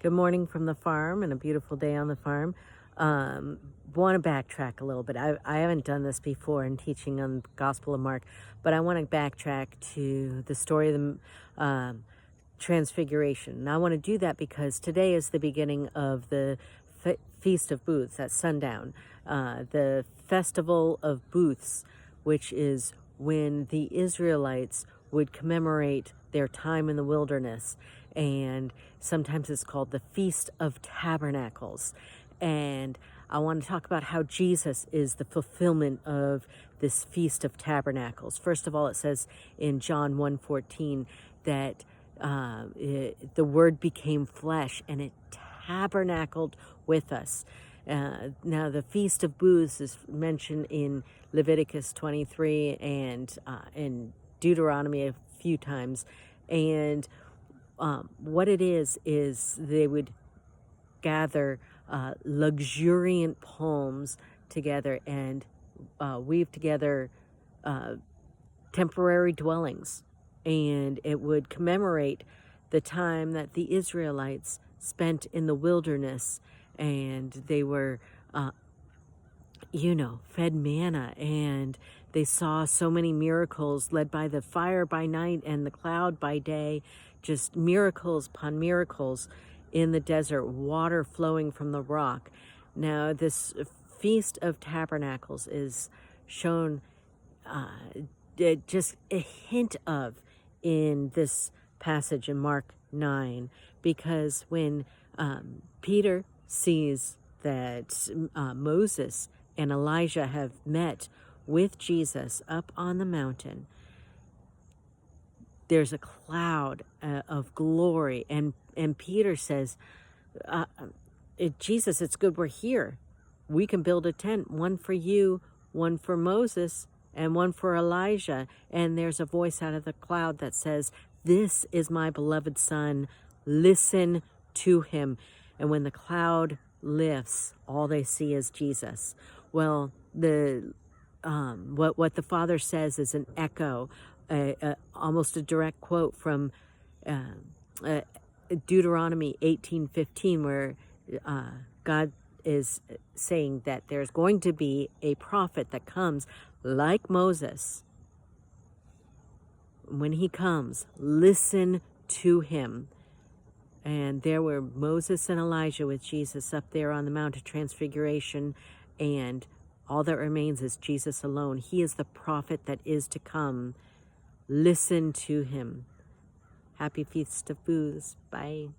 Good morning from the farm and a beautiful day on the farm. Want to backtrack a little bit. I haven't done this before in teaching on the Gospel of Mark, but I want to backtrack to the story of the Transfiguration. And I want to do that because today is the beginning of the Feast of Booths at sundown, the Festival of Booths, which is when the Israelites would commemorate their time in the wilderness. And sometimes it's called the Feast of Tabernacles. And I want to talk about how Jesus is the fulfillment of this Feast of Tabernacles. First of all, it says in John 1:14 that the Word became flesh and it tabernacled with us. Now, the Feast of Booths is mentioned in Leviticus 23 and in Deuteronomy a few times. And what it is they would gather luxuriant palms together and weave together temporary dwellings. And it would commemorate the time that the Israelites spent in the wilderness, and they were, fed manna, and they saw so many miracles led by the fire by night and the cloud by day, just miracles upon miracles in the desert, water flowing from the rock. Now, this Feast of Tabernacles is shown just a hint of in this passage in Mark 9, because when Peter sees that Moses and Elijah have met with Jesus up on the mountain, there's a cloud of glory, and Peter says, Jesus, it's good we're here. We can build a tent, one for you, one for Moses, and one for Elijah. And there's a voice out of the cloud that says, "This is my beloved son, listen to him." And when the cloud lifts, all they see is Jesus. Well, what the Father says is an echo, almost a direct quote from Deuteronomy 18:15, where God is saying that there's going to be a prophet that comes like Moses. When he comes, listen to him. And there were Moses and Elijah with Jesus up there on the Mount of Transfiguration, and all that remains is Jesus alone. He is the prophet that is to come. Listen to him. Happy Feast of Booths. Bye.